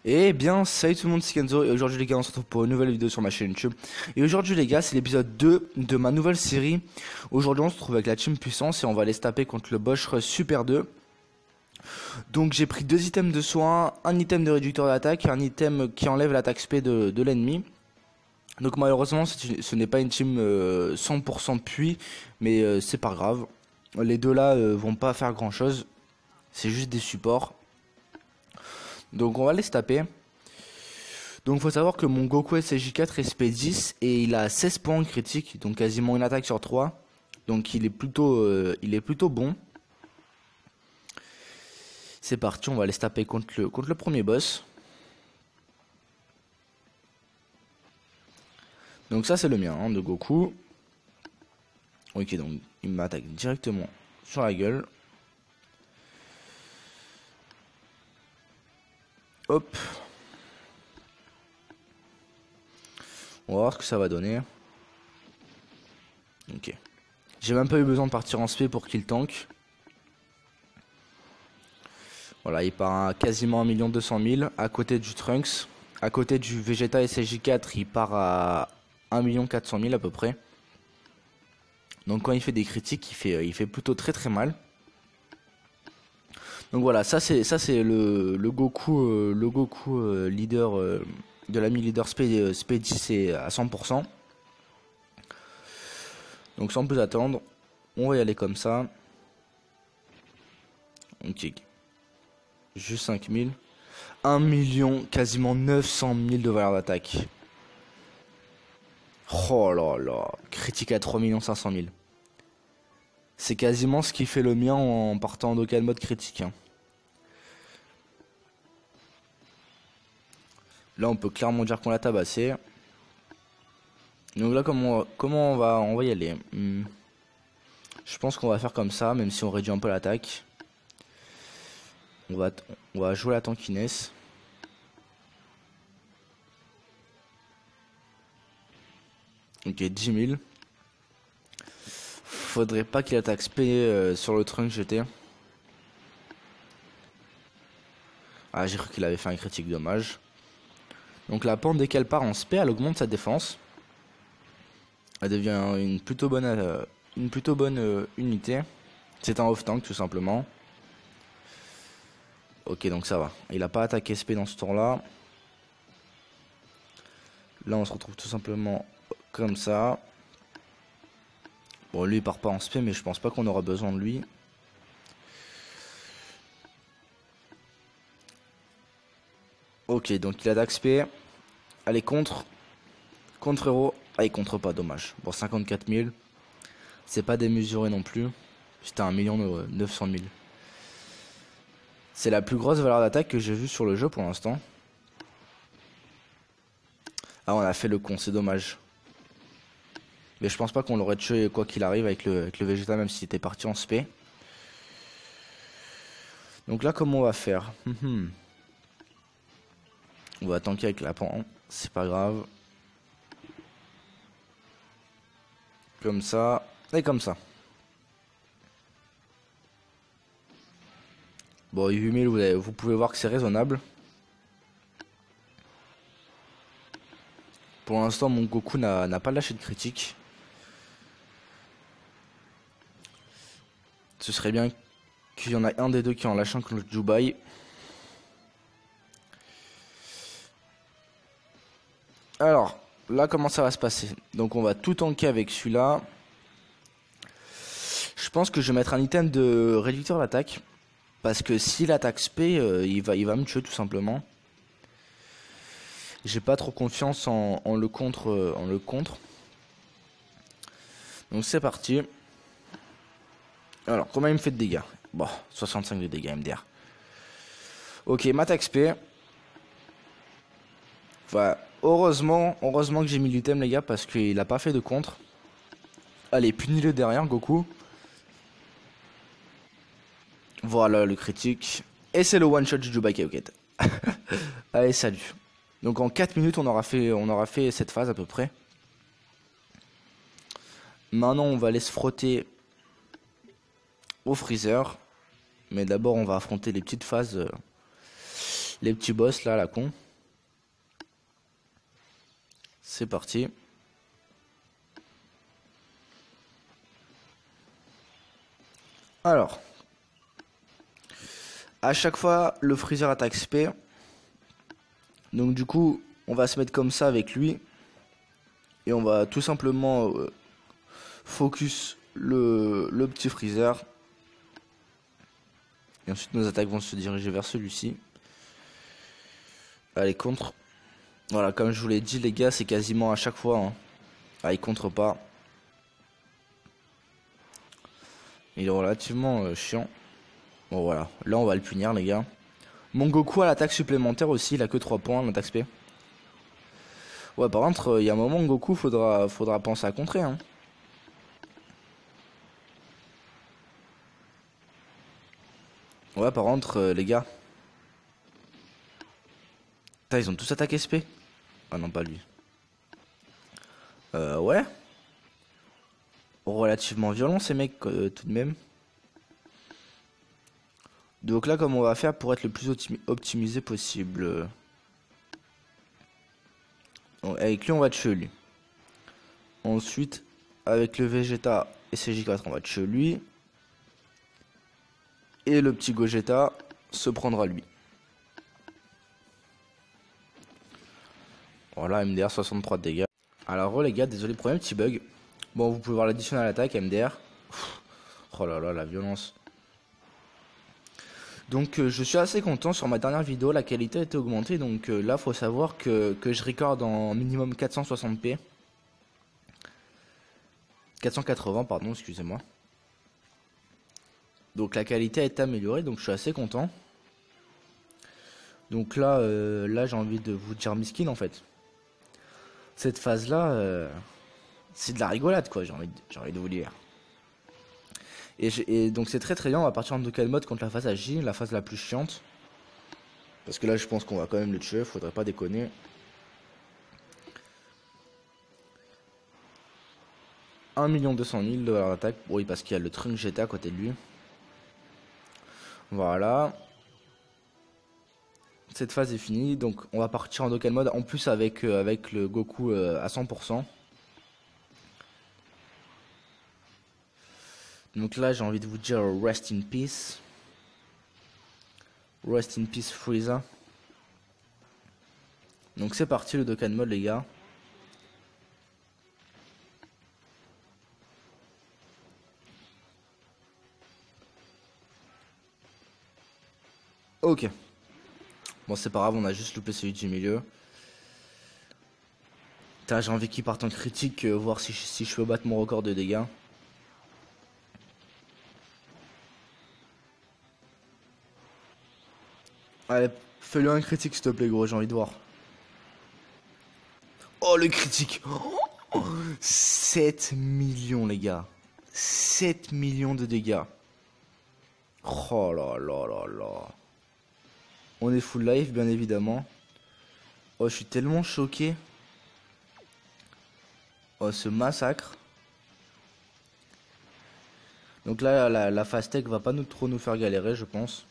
Eh bien, salut tout le monde, c'est Kenzo et aujourd'hui les gars on se retrouve pour une nouvelle vidéo sur ma chaîne YouTube. Et aujourd'hui les gars c'est l'épisode 2 de ma nouvelle série. Aujourd'hui on se retrouve avec la team puissance et on va aller se taper contre le Bosch Super 2. Donc j'ai pris deux items de soins, un item de réducteur d'attaque et un item qui enlève l'attaque spé de l'ennemi. Donc malheureusement ce n'est pas une team 100% puits, mais c'est pas grave. Les deux là vont pas faire grand chose, c'est juste des supports. Donc on va aller se taper. Donc faut savoir que mon Goku SJ4 est SP 10 et il a 16 points critiques, donc quasiment une attaque sur 3. Donc il est plutôt bon. C'est parti, on va aller se taper contre le premier boss. Donc ça c'est le mien hein, de Goku. Ok, donc il m'attaque directement sur la gueule. Hop. On va voir ce que ça va donner. Ok. J'ai même pas eu besoin de partir en SP pour qu'il tank. Voilà, il part à quasiment 1 200 000 à côté du Trunks. À côté du Vegeta SJ4, il part à 1 400 000 à peu près. Donc quand il fait des critiques, il fait plutôt très mal. Donc voilà, ça c'est le Goku, leader de l'ami leader SP 10 est à 100%. Donc sans plus attendre, on va y aller comme ça. Ok. Juste 5000. 1 million, quasiment 900 000 de valeur d'attaque. Oh là là, critique à 3 500 000. C'est quasiment ce qui fait le mien en partant d'aucun mode critique. Hein. Là, on peut clairement dire qu'on l'a tabassé. Donc là, comment on va y aller? Je pense qu'on va faire comme ça, même si on réduit un peu l'attaque. On va jouer la tankiness. Ok, 10 000. Faudrait pas qu'il attaque SP sur le trunk jeté. Ah, j'ai cru qu'il avait fait un critique, dommage. Donc la pente, dès qu'elle part en SP, elle augmente sa défense. Elle devient une plutôt bonne unité. C'est un off-tank tout simplement. Ok, donc ça va. Il a pas attaqué SP dans ce tour-là. Là, on se retrouve tout simplement comme ça. Bon, lui, il part pas en SP, mais je pense pas qu'on aura besoin de lui. Ok, donc il attaque SP. Allez, contre héros. Ah, il contre pas, dommage. Bon, 54 000. C'est pas démesuré non plus. C'était 1 900 000. C'est la plus grosse valeur d'attaque que j'ai vue sur le jeu pour l'instant. Ah, on a fait le con, c'est dommage. Mais je pense pas qu'on l'aurait tué quoi qu'il arrive avec le Vegeta, même s'il était parti en SP. Donc là, comment on va faire? On va tanker avec la pan, c'est pas grave. Comme ça, et comme ça. Bon, 8000, vous pouvez voir que c'est raisonnable. Pour l'instant, mon Goku n'a pas lâché de critique. Ce serait bien qu'il y en a un des deux qui en lâche un contre le Jubai. Alors, là, comment ça va se passer? Donc, on va tout tanker avec celui-là. Je pense que je vais mettre un item de réducteur d'attaque. Parce que s'il attaque SP, il va me tuer tout simplement. J'ai pas trop confiance en le contre. Donc c'est parti. Alors, combien il me fait de dégâts? Bon, 65 de dégâts MDR. Ok, m'attaque SP. Enfin, heureusement que j'ai mis l'item les gars, parce qu'il a pas fait de contre. Allez, punis-le derrière, Goku. Voilà le critique. Et c'est le one shot du Jubai Kaioken. Allez, salut. Donc en 4 minutes, on aura fait cette phase à peu près. Maintenant, on va aller se frotter au freezer. Mais d'abord, on va affronter les petites phases les petits boss là, la con. C'est parti. Alors, à chaque fois, le Freezer attaque SP. Donc du coup, on va se mettre comme ça avec lui. Et on va tout simplement focus le petit Freezer. Et ensuite, nos attaques vont se diriger vers celui-ci. Allez, contre. Voilà, comme je vous l'ai dit, les gars, c'est quasiment à chaque fois. Hein. Ah, il contre pas. Il est relativement chiant. Bon, voilà. Là, on va le punir, les gars. Mon Goku a l'attaque supplémentaire aussi. Il a que 3 points, l'attaque SP. Ouais, par contre, il y a un moment, Goku, faudra penser à contrer. Hein. Ouais, par contre, les gars. Putain, ils ont tous attaqué SP. Ah non, pas lui. Ouais. Relativement violent, ces mecs, tout de même. Donc là, comme on va faire pour être le plus optimisé possible. Donc, avec lui, on va tuer lui. Ensuite, avec le Vegeta et CJ4, on va tuer lui. Et le petit Gogeta se prendra lui. Voilà, MDR 63 de dégâts. Alors les gars, désolé pour un petit bug. Bon, vous pouvez voir l'addition à l'attaque, MDR. Oh là là, la violence. Donc je suis assez content. Sur ma dernière vidéo, la qualité a été augmentée. Donc là, faut savoir que je recorde en minimum 460p. 480, pardon, excusez-moi. Donc la qualité a été améliorée, donc je suis assez content. Donc là, j'ai envie de vous dire miskin en fait. Cette phase-là, c'est de la rigolade quoi, j'ai envie de vous dire. Et donc c'est très bien, on va partir en dual mode contre la phase AJ, la phase la plus chiante. Parce que là je pense qu'on va quand même le tuer, faudrait pas déconner. « 1 200 000 de l'attaque, oui parce qu'il y a le Trunk GT à côté de lui. Voilà. Cette phase est finie, donc on va partir en dual mode, en plus avec le Goku à 100%. Donc là j'ai envie de vous dire rest in peace. Rest in peace Frieza. Donc c'est parti le dual mode les gars. Ok. Bon c'est pas grave, on a juste loupé celui du milieu. J'ai envie qu'il parte en critique, voir si je peux battre mon record de dégâts. Allez, fais-le un critique s'il te plaît gros, j'ai envie de voir. Oh le critique, 7 millions les gars. 7 millions de dégâts. Oh là là là là. On est full life bien évidemment. Oh je suis tellement choqué. Oh ce massacre. Donc là la fast tech va pas trop nous faire galérer je pense.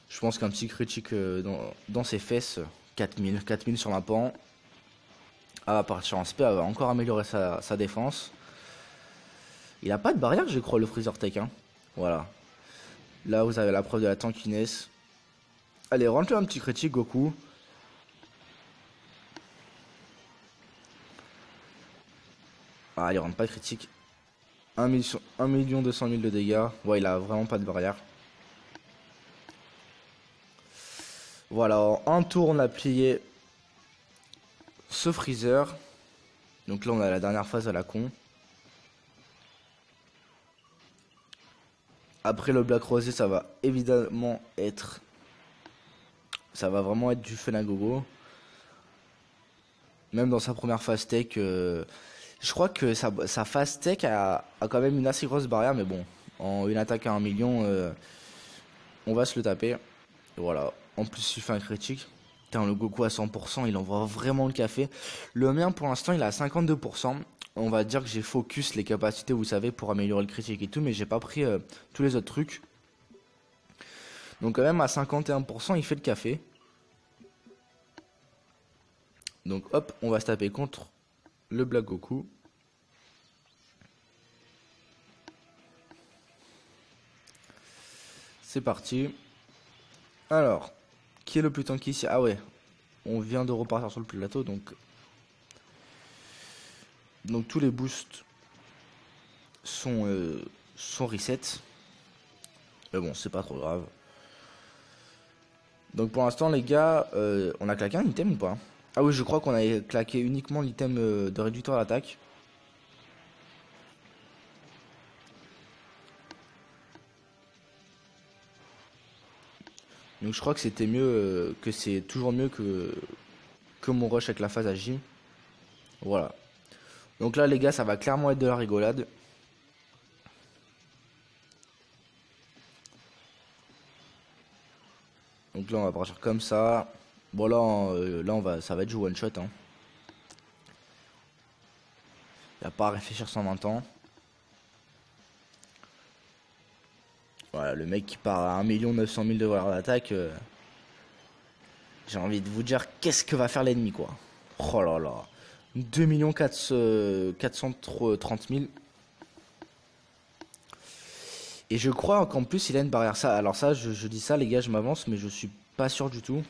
Je pense qu'un petit critique dans ses fesses, 4000 sur ma pan. Elle va partir en SP, elle va encore améliorer sa défense. Il a pas de barrière je crois le Freezer Tech hein. Voilà. Là vous avez la preuve de la tankiness. Allez rentre un petit critique Goku. Ah il rentre pas critique. 1 200 000 de dégâts. Ouais il a vraiment pas de barrière. Voilà, en un tour on a plié ce Freezer. Donc là on a la dernière phase à la con. Après le Black Rosé ça va évidemment être... Ça va vraiment être du fun à gogo. Même dans sa première phase tech, je crois que sa phase tech a quand même une assez grosse barrière. Mais bon, en une attaque à 1 million, on va se le taper. Et voilà, en plus il fait un critique. Putain, le Goku à 100%, il envoie vraiment le café. Le mien pour l'instant il est à 52%. On va dire que j'ai focus les capacités, vous savez, pour améliorer le critique et tout. Mais j'ai pas pris tous les autres trucs. Donc quand même à 51%, il fait le café. Donc hop, on va se taper contre le Black Goku. C'est parti. Alors, qui est le plus tanky ici? Ah ouais, on vient de repartir sur le plateau, donc tous les boosts sont reset. Mais bon, c'est pas trop grave. Donc pour l'instant les gars, on a claqué un item ou pas? Ah oui, je crois qu'on a claqué uniquement l'item de réducteur d'attaque. Donc je crois que c'était mieux, que c'est toujours mieux que mon rush avec la phase à gym. Voilà. Donc là les gars, ça va clairement être de la rigolade. Donc là on va partir comme ça. Bon là, ça va être du one shot. Hein. Y a pas à réfléchir 120 ans. Voilà, le mec qui part à 1 900 000 de valeur d'attaque. J'ai envie de vous dire qu'est-ce que va faire l'ennemi quoi. Oh là là. 2 430 000. Et je crois qu'en plus il a une barrière. Ça, alors ça, je dis ça les gars, je m'avance, mais je suis pas sûr du tout.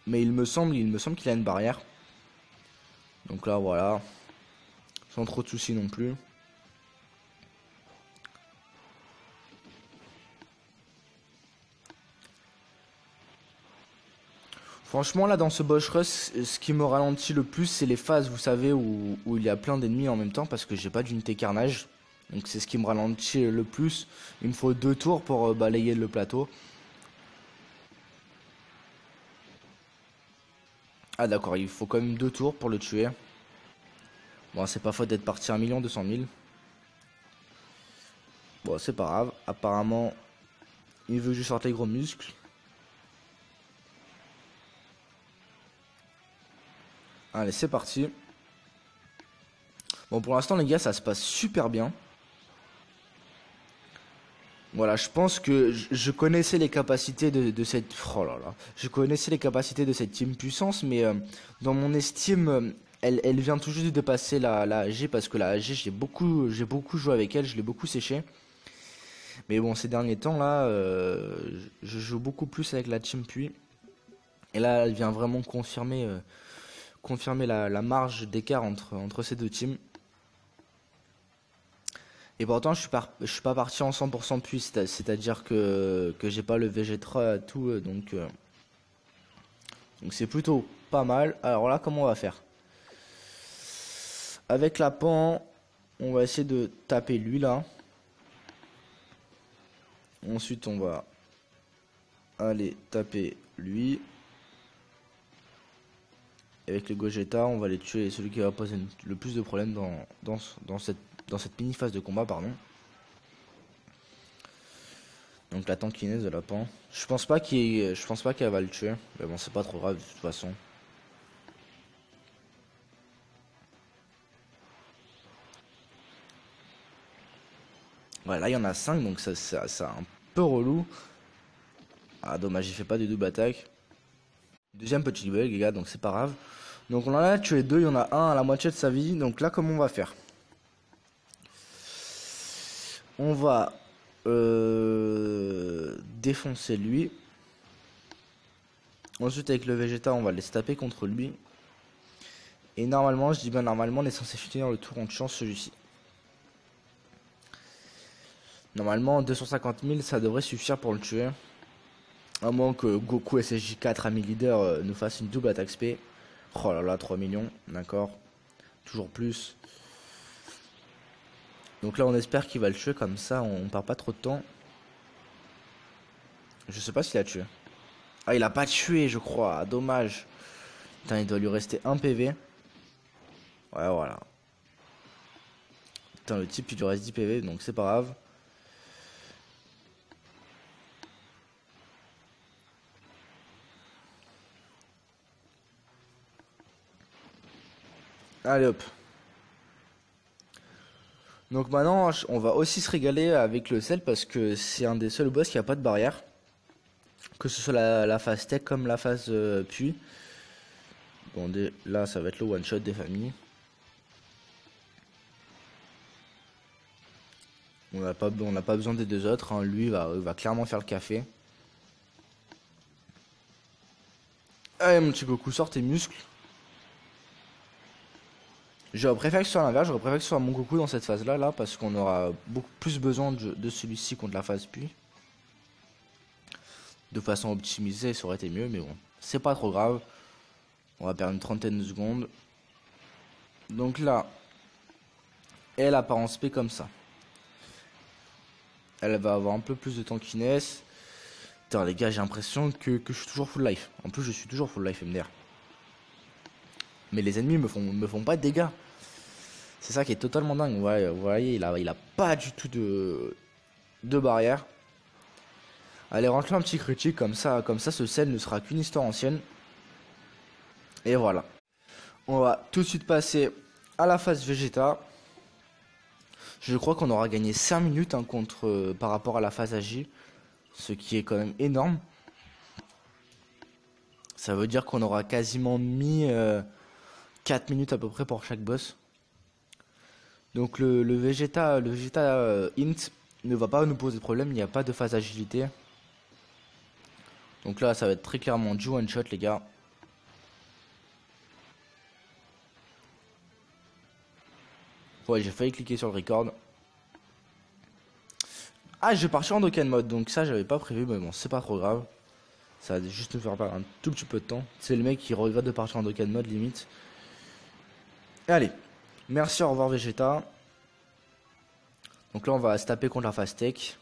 Mais il me semble qu'il a une barrière. Donc là voilà. Sans trop de soucis non plus. Franchement là dans ce boss rush, ce qui me ralentit le plus c'est les phases, vous savez, où il y a plein d'ennemis en même temps parce que j'ai pas d'unité carnage. Donc c'est ce qui me ralentit le plus. Il me faut 2 tours pour balayer le plateau. Ah d'accord, il faut quand même 2 tours pour le tuer. Bon c'est pas faute d'être parti à 1 200 000. Bon c'est pas grave, apparemment il veut que je sorte les gros muscles. Allez, c'est parti. Bon, pour l'instant, les gars, ça se passe super bien. Voilà, je pense que je connaissais les capacités de cette... Oh là là. Je connaissais les capacités de cette team puissance, mais dans mon estime, elle vient tout juste de dépasser la AG, parce que la AG, j'ai beaucoup joué avec elle, je l'ai beaucoup séché. Mais bon, ces derniers temps, là, je joue beaucoup plus avec la team Puis. Et là, elle vient vraiment confirmer la marge d'écart entre ces deux teams. Et pourtant, je suis pas parti en 100% Puis, c'est-à-dire que j'ai pas le Vegeta tout, donc c'est plutôt pas mal. Alors là, comment on va faire? Avec la pan, on va essayer de taper lui là. Ensuite, on va aller taper lui. Avec les Gogeta, on va les tuer, celui qui va poser le plus de problèmes dans cette mini phase de combat, pardon. Donc la tankiness de la pan. Je pense pas qu'elle va le tuer, mais bon c'est pas trop grave de toute façon. Ouais, là il y en a 5, donc ça c'est un peu relou. Ah dommage, il fait pas de double attaque. Deuxième petit bug les gars, donc c'est pas grave. Donc on en a tué 2, il y en a un à la moitié de sa vie. Donc là comment on va faire? On va défoncer lui. Ensuite avec le Vegeta on va les taper contre lui. Et normalement, je dis bien normalement, on est censé finir le tour en tuant celui-ci. Normalement 250 000 ça devrait suffire pour le tuer. À moins que Goku SSJ4 ami leader nous fasse une double attaque SP. Oh là là, 3 millions, d'accord. Toujours plus. Donc là on espère qu'il va le tuer, comme ça on perd pas trop de temps. Je sais pas s'il a tué. Ah il a pas tué je crois, dommage. Putain il doit lui rester un PV. Ouais voilà. Putain le type il lui reste 10 PV donc c'est pas grave. Allez hop. Donc maintenant on va aussi se régaler avec le sel parce que c'est un des seuls boss qui a pas de barrière. que ce soit la phase tech comme la phase puits. Bon, là, ça va être le one shot des familles. On n'a pas besoin des deux autres. Hein. Lui va clairement faire le café. Allez, mon petit Goku, sors tes muscles. J'aurais préféré que ce soit l'inverse. J'aurais préféré que ce soit mon Goku dans cette phase-là, là, parce qu'on aura beaucoup plus besoin de celui-ci contre la phase puits. De façon optimisée, ça aurait été mieux, mais bon, c'est pas trop grave. On va perdre une trentaine de secondes. Donc là, elle apparaît en SP comme ça. Elle va avoir un peu plus de tankiness. Putain, les gars, j'ai l'impression que je suis toujours full life. En plus, je suis toujours full life MDR. Mais les ennemis me font pas de dégâts. C'est ça qui est totalement dingue. Ouais, vous voyez, il a pas du tout de barrière. Allez, rentre-le un petit critique, comme ça ce sel ne sera qu'une histoire ancienne. Et voilà. On va tout de suite passer à la phase Vegeta. Je crois qu'on aura gagné 5 minutes hein, par rapport à la phase Agi. Ce qui est quand même énorme. Ça veut dire qu'on aura quasiment mis 4 minutes à peu près pour chaque boss. Donc le Vegeta Int ne va pas nous poser de problème. Il n'y a pas de phase agilité. Donc là, ça va être très clairement du one shot, les gars. Ouais, j'ai failli cliquer sur le record. Ah, je vais partir en Dokkan mode, donc ça, j'avais pas prévu, mais bon, c'est pas trop grave. Ça va juste nous faire perdre un tout petit peu de temps. C'est le mec qui regrette de partir en Dokkan mode, limite. Et allez, merci, au revoir Vegeta. Donc là, on va se taper contre la phase tech.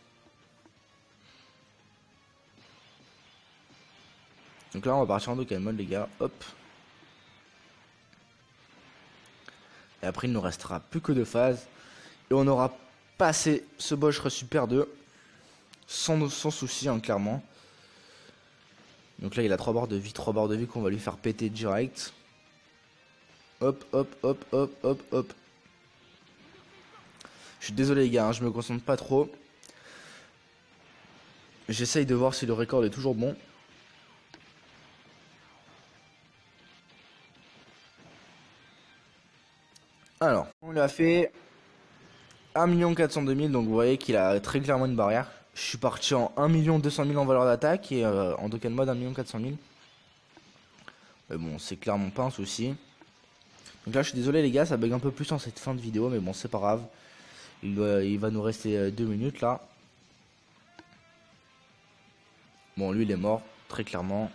Donc là, on va partir en Dokkan mode, les gars. Hop. Et après, il ne nous restera plus que 2 phases. Et on aura passé ce Bosch Super 2. Sans souci, hein, clairement. Donc là, il a 3 barres de vie. 3 barres de vie qu'on va lui faire péter direct. Hop, hop, hop, hop, hop, hop. Je suis désolé, les gars, hein, je me concentre pas trop. J'essaye de voir si le record est toujours bon. Alors, on lui a fait 1 402 000, donc vous voyez qu'il a très clairement une barrière. Je suis parti en 1 200 000 en valeur d'attaque et en Dokkan mode 1 400 000. Mais bon, c'est clairement pas un souci. Donc là, je suis désolé les gars, ça bug un peu plus en cette fin de vidéo, mais bon, c'est pas grave. Il va nous rester 2 minutes là. Bon, lui il est mort, très clairement.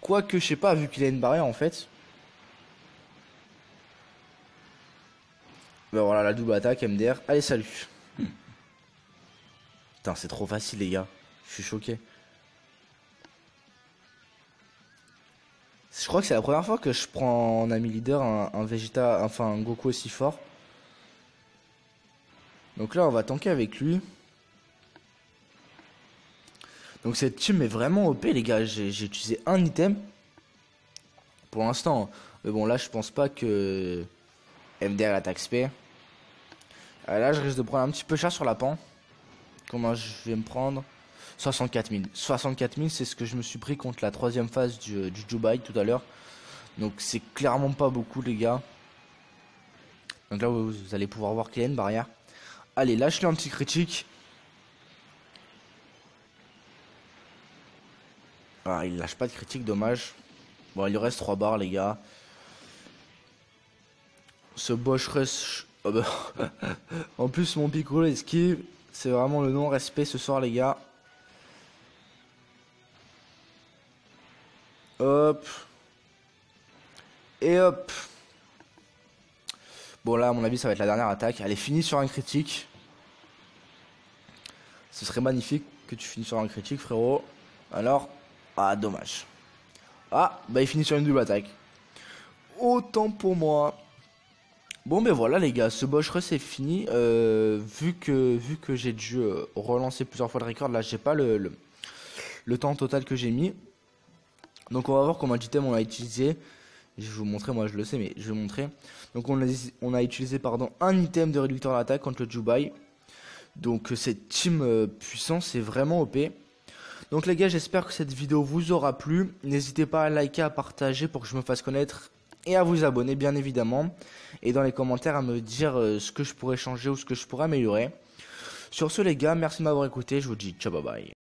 Quoique, je sais pas, vu qu'il a une barrière en fait. Ben voilà, la double attaque, MDR. Allez, salut. Putain, c'est trop facile, les gars. Je suis choqué. Je crois que c'est la première fois que je prends en ami leader un Vegeta, enfin un Goku aussi fort. Donc là, on va tanker avec lui. Donc cette team est vraiment OP, les gars. J'ai utilisé un item. Pour l'instant. Mais bon, là, je pense pas que MDR attaque SP. Là, je risque de prendre un petit peu cher sur la pan. Comment je vais me prendre 64 000. 64 000, c'est ce que je me suis pris contre la 3ème phase du Dubai tout à l'heure. Donc, c'est clairement pas beaucoup, les gars. Donc là, vous allez pouvoir voir qu'il y a une barrière. Allez, lâche-le un petit critique. Ah, il lâche pas de critique, dommage. Bon, il lui reste 3 barres, les gars. Ce Bosch Rush. Oh bah. En plus, mon Piccolo esquive. C'est vraiment le non-respect ce soir, les gars. Hop. Et hop. Bon, là, à mon avis, ça va être la dernière attaque. Elle est finie sur un critique. Ce serait magnifique que tu finisses sur un critique, frérot. Alors. Ah, dommage. Ah, bah, il finit sur une double attaque. Autant pour moi. Bon ben voilà les gars, ce Bosch Rush est fini. Vu que j'ai dû relancer plusieurs fois le record, là j'ai pas le temps total que j'ai mis. Donc on va voir combien d'item on a utilisé. Je vais vous montrer, moi je le sais mais je vais vous montrer. Donc on a utilisé pardon un item de réducteur d'attaque contre le Dubai. Donc cette team puissance est vraiment OP. Donc les gars, j'espère que cette vidéo vous aura plu. N'hésitez pas à liker, à partager pour que je me fasse connaître et à vous abonner bien évidemment. Et dans les commentaires à me dire ce que je pourrais changer ou ce que je pourrais améliorer. Sur ce les gars, merci de m'avoir écouté, je vous dis ciao bye bye.